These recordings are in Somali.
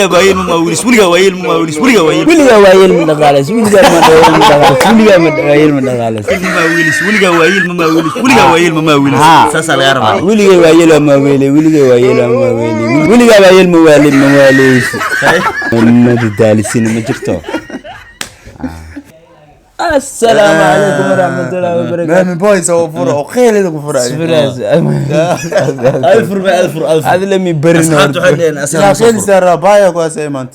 بايل ما وليس ولقى وايل ما وليس ولقى وايل ولقى وايل من دغالس ولقى ما دغالس ولقى وايل من دغالس ما وليس ولقى وايل ما وليس ولقى وايل ما وليس ساس على عربي ولقى وايل ما ولي ولقى وايل ما ولي ولقى وايل موالي مواليس ما تدالسين ما جرتو السلام عليكم ورحمة الله وبركاته. من بويس أو فرع خير لكم فرع. سفراز. ألف ربع ألف. هذا لم يبرنا. أصحاب حدين لا خير سر بايا كويس إيمانت.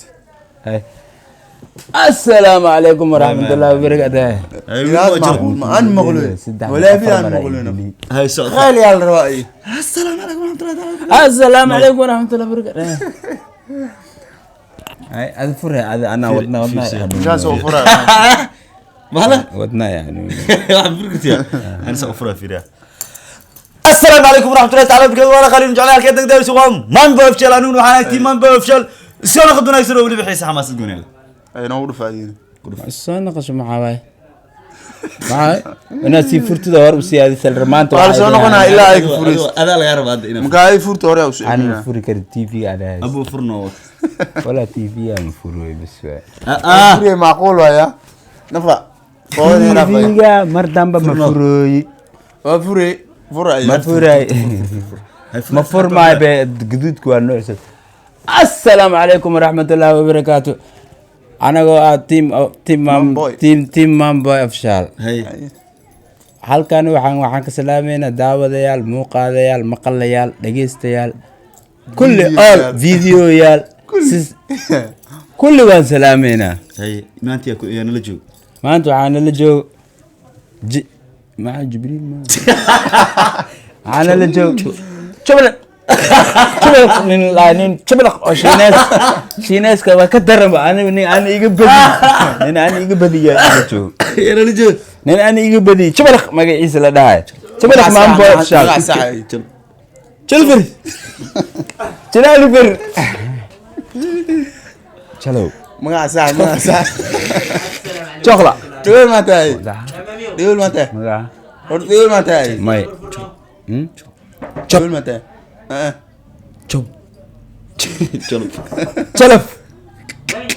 السلام عليكم ورحمة الله وبركاته. يا معقول أنا مغلوب ولا في أنا مغلوب. هاي صوت. خير يا الرواي. السلام عليكم ورحمة الله وبركاته. السلام عليكم ورحمة الله وبركاته. هاي هذا فرع هذا أنا ودنا. جالس فرع. ماله؟ ودنا يعني. أنا سأفرها فيها. السلام عليكم ورحمة الله تعالى وبركاته. وأنا خلينا نجعل على كده داوي سوام. من بفشل أنو وحناتي من بفشل. شو ناخذنا يسرو اللي بحيس حماس الدنيا. أي نور فايدين. السؤال نقص معاي. معاي. أنا سيفرت دور وسيادة الرمان. قال شو نقولنا إلا أيك فريس. هذا لا يعرف هذا. مكاي فرت ورا وش. أنا فري كر تي في على. أبو فرنوت. ولا تي في أنا فري بس. فري معقول ويا. نفع. فيها مردم بمفروي فري فري مفروي مفر ما بجدود كوانو السلام عليكم ورحمة الله وبركاته. أنا جو تيم مام بوي أفشال هل كانوا وحن كسلامين دعوة ديال موقع ديال مقال ديال دقيست ديال كل فيديو ديال كل وان سلامينا هي ما أنت يا نلجو ما أنتوا عنا اللي جو مع جبريل ما عنا اللي جو شبلك من لاين شبلك شيناس كدرم أنا يجيب أنا يجيب بدي يا جو يا رجل أنا يجيب بدي شبلك ما جيس لا ده شبلك ما نبغى شال شلفر شلفر شلو ما ساعة شغلة دول ما تاي دول ما تاي دول ما تاي ماي دول ما تاي شوف شلف شلف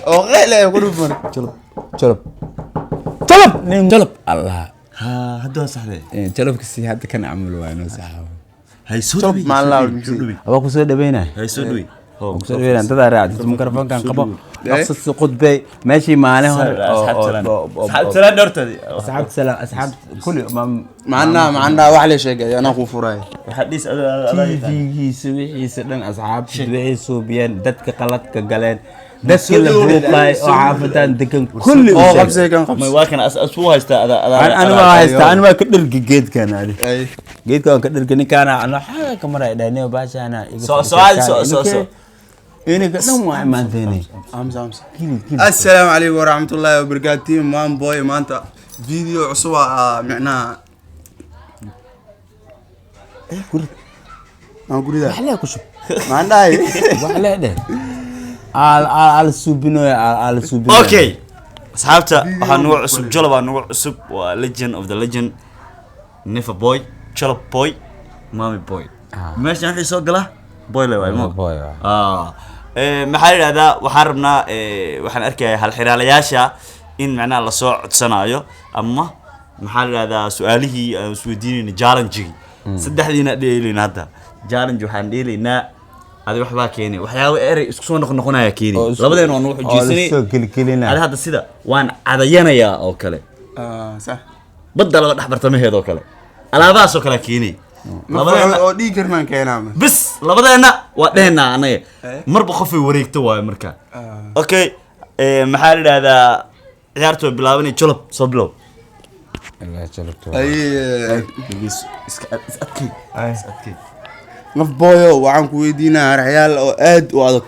أو غير لا يقولون فن شلف شلف شلف نيم شلف الله ها هذا صحيح شلف كسي هذا كان عمله أنا صاحب هاي سودوي مع الله أبغى كسر دبينا هاي سودوي كسر دبينا أنت ده رأيت الميكروفون كان قبض نقص قطبي ماشي معنا أصحاب سلام دورتي أصحاب سلام أصحاب كل معنا واحد شيء أنا أخو فراي حديث في سوي سدن أصحاب سوي سوبيان دتك قلت كجلين دتك اللي وعافتان دكان كل خمسة كان ما خمسة يواكن أسوأ هستا أنا ما هستا أنا ما كدر جيد كان هذا جيد كان كدر كني كان أنا حاجة كمرة دانيو باش أنا سؤال ini kan semua manteni. أمس. السلام عليكم ورحمة الله وبركاته. مان بوي مانتا فيديو عصوا معنا. كوري. ما أقول ده. وحلا كشوف. ما عندها. وحلا ده. على السوبينو على السوبينو. أوكي. أصحابته هنوع عصب جلبا نوع عصب Legend of the Legend. نيفا بوي. جلب بوي. مامي بوي. ماشي عندي صوت له. بوي له ما. بوي. maxaa yiraahdaa waxaan rabnaa waxaan arkayaa hal xiraalayaasha in macna la soo codsanayo ama maxaa yiraahdaa su'aalihii aan isweydiinayna challenge saddexdiina dheelina hadda challenge waxaan dheelaynaa adi waxba keenay waxyaabo eray isku soo noqonaya keenay labadeena waan wax jiisanay soo kilkilina adi hadda sida waan cadayanaya oo kale صح badda laga dhaxbartamaheed oo kale alaabaas oo kale keenay labadeena oo dhig karnaan keenaa بس labadeena waa dheena anaga marba qof ay wareegto waay marka okay maxaa yiraahdaa ciyaartu bilaabanay jolab soo bilow Allah jalabto ay iskii naf booyo waxaan ku weydiinaa raxyaal oo aad u adag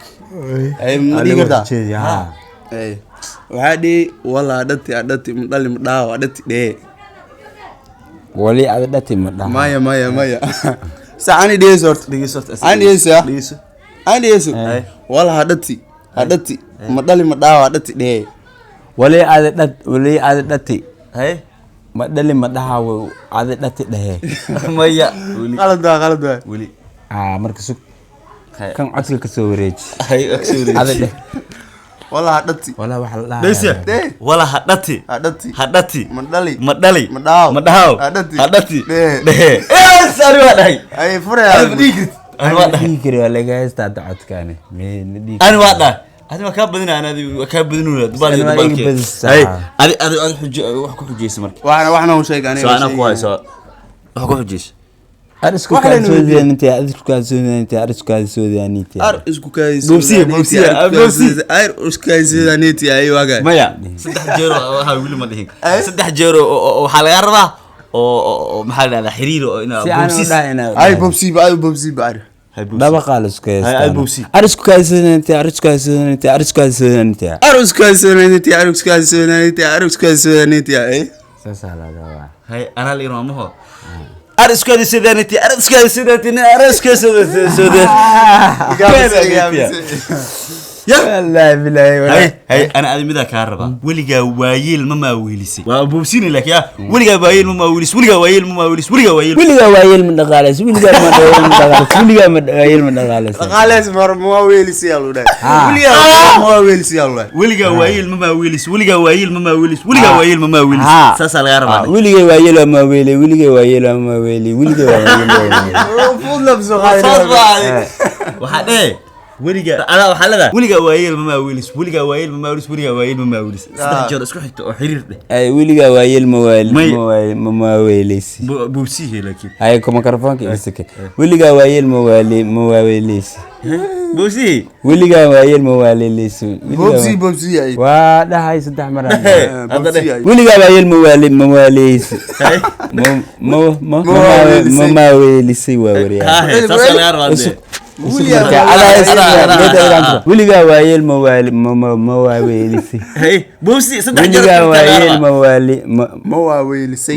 ay ma dhigi kartaa ay waxa dhii wala dhati madali madaawa dhati dhee wali ada dhati madaawa maya saani dhee sort ani dhee wala dhati madali madaawa dhati dhee wali ada dhati hay madali madaawa ada dhati dhee maya qalad wali marka sug kan codka ka soo wareeji hay aksuri ada dheh والله هدتي والله waxa la Daysa. Dee. Wala hadhati. هدتي Hadhati. مدلي Madali. مداو Madahaw. Hadhati. Hadhati. Dee. Dee. Sari waa dhahay. اي فرع Ani waa dhahay. dhigi kari waa laga haystaa dacadkaani meen dhigi Ani waa dhahay. Adi waa ka badina anadi waa ka badinuna dubaal Ani waa dubaal. iga badistaa. Hay. Adi xujo wax ku xujeysa marka. واحنا وشيء انا Soo ana ku hayso. Wax ku xujeysa. arisku Wax ka laynu soo weydiiyey. diyaanintay arisku ka soo diyaanintay arisku ka soo diyaanintay ار اسكو كايس بوبسي، بوبسي، بوبسي. ار اسكو كايس نيتي اي واقع Maya. 3 jeer waxa wili ma dhihin. Ay. 3 jeer waxa laga rabaa oo maxaa la dhahdaa xiriir oo ina si aan u boobsiis. dhaayna اي بوبسي باي بوبسي بعرف Hay boobsiis. daba qaal isku Ay, haystaa bogsi. arisku ka soo diyaanintay arisku ka soo diyaanintay arisku ka soo diyaanintay ار اسكو كايس نيتي ار اسكو كايس نيتي ار اسكو كايس نيتي اي sasa la dawa Hay ana la iro maho. Ariskadi sidaniti, ariskadi sidaniti, ariskadi sidaniti. Ya. wallahi billahi Hay ana adi mida ka raba. Weliga waayeel ma weelisay. Waa boobsini lak ya. Weliga waayeel ma weelis, weliga waayeel ma weelis, weliga waayeel. wiliga waa yeel min dhaqaalays wiliga ma dhaqaalays wiliga ma yeel min dhaqaalays خلاص مر مو ويلي سيالو ده وليا مو ويلي سيالو Weliga waayeel ma weelis, weliga waayeel ma weelis, weliga waayeel ma weelis. Saasa laga rabaa. wiliga waa yeel ma weeli wiliga waa yeel ma weeli wiliga waa yeel فوض لبسه Waxa dheh weliga ala waxa leedahay weliga waayeel ma weelis, weliga waayeel ma weelis, weliga waayeel ma weelis. 3 jeer isku xigto oo xiriir dheh. ay wiliga waa yeel ma weeli May- ma weelis Boobsihi laakiin. ay ko mikrofoonka isake wiliga waa yeel ma weelis Boobsihi. wiliga waa yeel ma weelis بوبسي بوبسي اي waa dhahay saddex mar بوبسي اي wiliga waa yeel ma weelis Hay. ma weelisay waa wariyaa Hay, saasa laga rabaa. wiligaa waa yeel ma waaweelisay Hay, boobsi 3 jeer. wiligaa waa yeel مو ويلي سي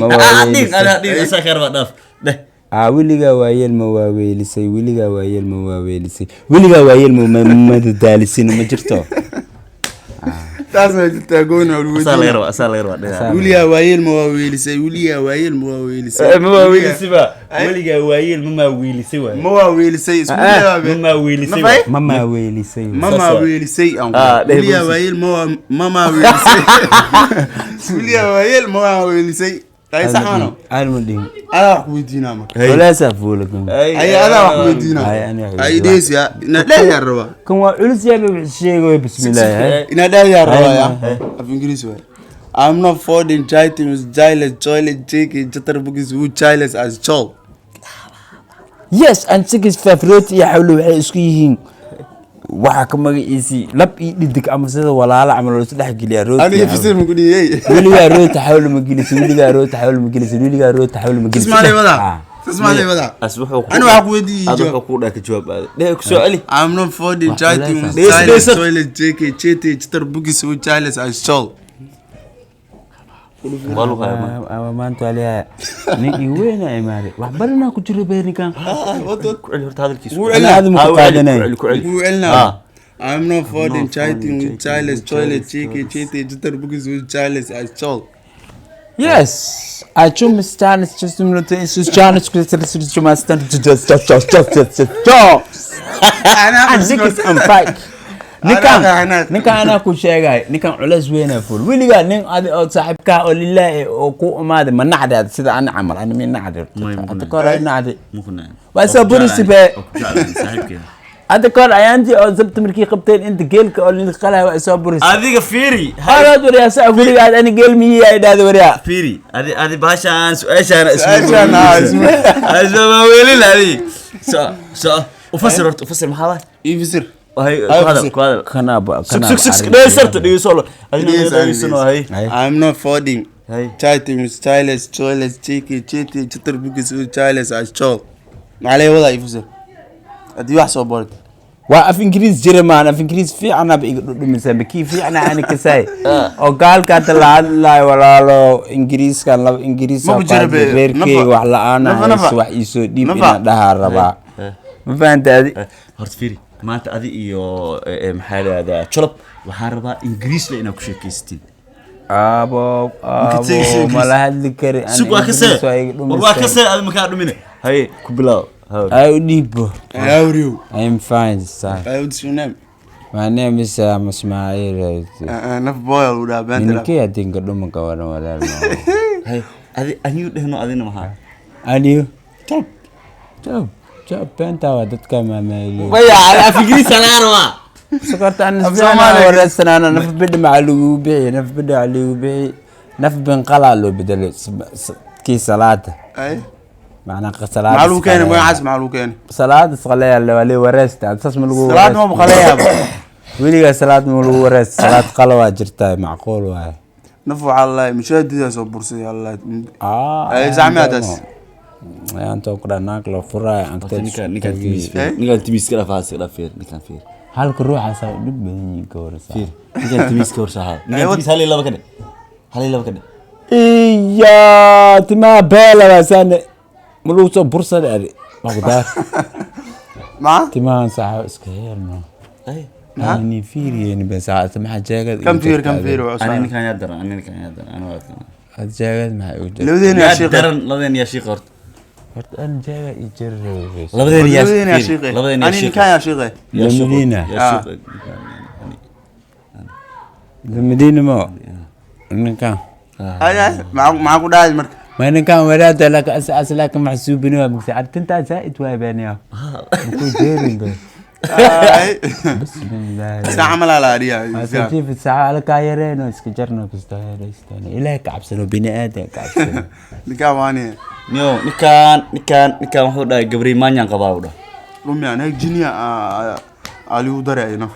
Asa ka rabaa dhaaf. Dheh. wiligaa waa yeel ma waaweelisay wiligaa waa yeel ma waaweelisay wiligaa waa yeel ma dadaalisin ma jirto تاسمع تاغون Asa laga rabaa, asa laga rabaa. وليا وايل مو ويلي سي وليا وايل مو ويلي سي Ma weelisay ba. Weliga waayeel ma weelisay waa. مو ويلي سي اسمه Ma weelisay. Nafay? ma waaweelisay ماما ويلي سي ده وليا بوبسي. وايل مو ماما ويلي سي وليا وايل مو ويلي سي اي صحانه almudin انا راح ويدينا ما wala safuulakum اي انا راح ويدينا Ay, ana اي ديس يا لا يا ربا kan waa culus yaaba sheego bismillah ina da ya raba ya Ay, af english way I'm not folding items childless toilet chicken jatterbugis who childless as chol yes and six favorite iyo xawlo waxay isku yihiin waxa ka magaciisi lab iyo dhidig ama sida walaalo camal loo saddex geliya rooti انا يفسر من قولي weligaa rooti xawlo ma geliso weligaa rooti xawlo ma geliso weligaa rooti xawlo ma geliso تسمع لي وضع تسمع لي وضع As wuxuu انا واحد ودي adoo ku dhaaka jawaab. Dheh ku soo celi. I'm not folding items This- childless this- toilet chicken jatterbugis who childless as chol Walu qaa. maanta waliya nin iweena imaade wax barana ku jiro beernikan Ku celi horta hadalkiisa. ana aad ma ku qaadanay Ku celi. who elna I'm not folding items with childless toilet chicken jatterbugis who childless as chol yes I choose chance just to minute is chance to انا ninkan anaa ku sheegay ninkan culays weynaa ful weligaa nin adi oo saaxiibkaa oo lilaahi oo ku umaaday ma nacdeed sida ana camal ana mi nacde hadda kahor ay nacde waa soo burisi be hadda kahor ayaantii oo sabta markii qabteen inta geelka oo nin qalay waa soo burisi Adiga fiiri. hadaad wariyaa saa weligaa ani geel miyi ay dhahdo wariyaa Fiiri. Adi baashaan su'aashaan اسمه Asma weelin adi. So ufasir horta ufasir maxaa waay? يفسر Hay Ay, ku hadal. kanaba Suk dheysarta dhegeyso lo. Adina dhegeysan hay. I'm not folding Hay. items childless toilet chicken jatterbugis who childless as chol عليه وضع يفسر ادي واحد صوبرت waa af ingiriis jira maan af ingiriis fiican ab iga dhudhumisan bakii fiicna aan kasay oo gaalka la hadlaay walaalo ingiriiskan laba ingiriis Ma bujira be, reerkeyga nafa. wax la-aan Nafa. wax iisoo dhiib Nafa. inaan dhahaa rabaa ma fahantaadi Horta fiiri. Maanta adi iyo maxaa la yiraahdaa Cholob waxaan rabaa Ingiriis la inaad ku sheekaysatiin. abo tegaysa ma la hadli kari Sug waa ka see. Waa ka see adi makaa dhumine. Hay ku bilaw. ay u dhiibo يا وريو I'm fine son I would your name My name is Ismail. naf boyo u dhaha beenta Ninki adinka dhumanka waran walaal ma. hay anigu dhehno adina maxaa Adiyo. Job beenta waa dadka maamay. waya ala fikri salaarwa Sokorta aan Soomaaliga. warasanaana naf bid macalugu bixi naf bid macalugu bixi naf bin qala loo bedelo ki salaada ay macna salaada macluum keena magacaas macluum keena salaada sqalaya wali warasta asas ma lagu salaad ma baqalaya wiliga salaad ma lagu warasta salaad qala waa jirtaa macquul waay naf waxa la mushaadida soo bursay Allah ay zaamadas ayaan too kula naag la furay anta ninkan timis kala faas kala fiir ninkan fiir halka ruuxa saa dib badan yihiin ka warsa fiir ninkan timis ka warsaha ninkan timis hal laba kadhe iya tima bela wasane mulu soo bursada ari maqdar ma tima saa iska yeerno ay ani fiiriyeen bas saa ma jeegad kam fiir ani ninkan yaa daran ana waa jeegad ma u jir labadeen ya sheekh labadeen yaa sheekh horta an jeegad i jir labadeen ya yaa sheekh labadeen ani ninkan ya sheekh Medina yaa Medina ma ninkan ay ma ku dhaay marka ما إن كان ولاد لك أسلاك محسوبين ومكسر أنت زائد وابانيا نقول ديرين بسم الله استعمل على ريا أسجي في الساعة على كايرين وإسكجرنا كستاني إلهك عبسنا بني آدم عبسنا nikawani ninkan wuxuu dhahay gabri maanyan qabaa u dhahay rumi ana jinia ali u daray naf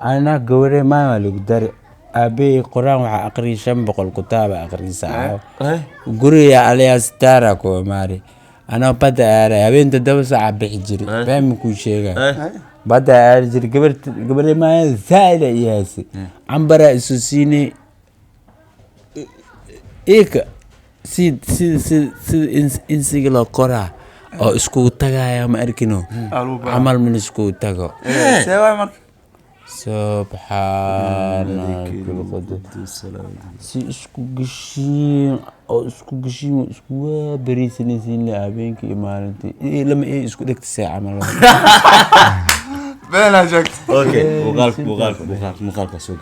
أنا قوري ما لقدر أبي قرآن وأقري شنبقل كتاب أقري ساعة قري عليها ستارة كو ماري أنا بدأ أرى أبي أنت دوسة عبحجري فاهم كل شيء بدأ أرجع قبل ما زائد ياسي عم برا إسوسيني إيك سيد إنسيجلا قرا أو إسكو تجا يا ما أركنه عمل من إسكو تجا سوى مرك سبحان القدس si isku gashiin oo isku gashiin isku bariisanaysiin la habeenkii maalintii lama ay isku dhigtay camal been ajakt okay muuqaalka soo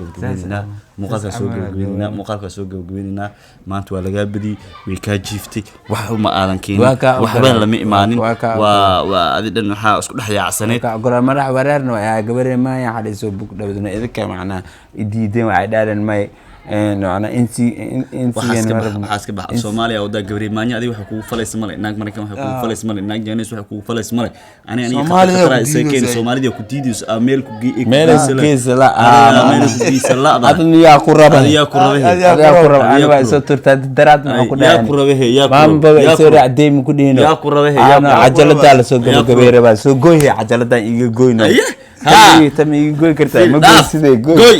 gabagabeynaa maanta waa lagaa badiyay way kaa jiiftay wax uma aadan keenin waxba lama imaanin waa adi dhan waxaa isku dhex yaacsaneed golaal madax wareerna waa gabarey maaya xalay soo bug dhawdana idinka macnaa idiideen waxay dhaadan may macnaa waxaas ka baxa Soomaaliya oo gabri maanya adiga waxa kugu falaysa male naag Mareykan waxa kugu falaysa male naag Jaanis waxa kugu falaysa male aniga Soomaaliya ku diidis meel ku geesala yaa ku raba aniga waa soo turtaa daraad ma ku dhahay yaa ku rabahay maamba soo raacday ku dhino yaa ku rabahay cajalada la soo gabagabeeyay baa soo gooyay cajalada iga gooyno tami goy kartaa ma goy sidee goy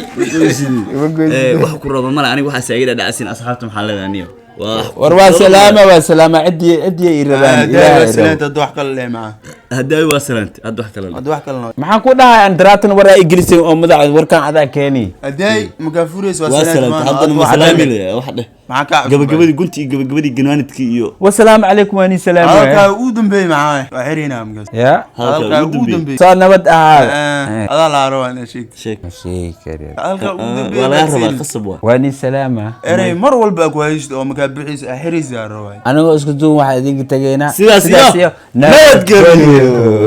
wax ku raba mala aniga waxa saayida dhacsin asxaabta maxaa leedahay waa salaama cidii irabaan ilaahay salaanta wax kale leh ma haday waa salaanta wax kale maxaan ku dhahay aan daraatan waraa iglisay oo madax warkaan adaa keeni haday magafureys waa salaanta hadan ma salaamile wax dheh maxaa gabagabadii gunti gabagabadii ganaanidkii iyo wassalaamu calaykum waani salaam halka uu dambeey maxaa waa xiriina amgas ya halka uu dambeey soo nabad ahaa adaa la rabo in sheeg kare halka uu dambeey wala raba qasab waani salaama eray mar walba ku haysto oo maka bixis xiriis yaa rabo anagoo isku duun waxa idinka tageena sidaas iyo nabad geliyo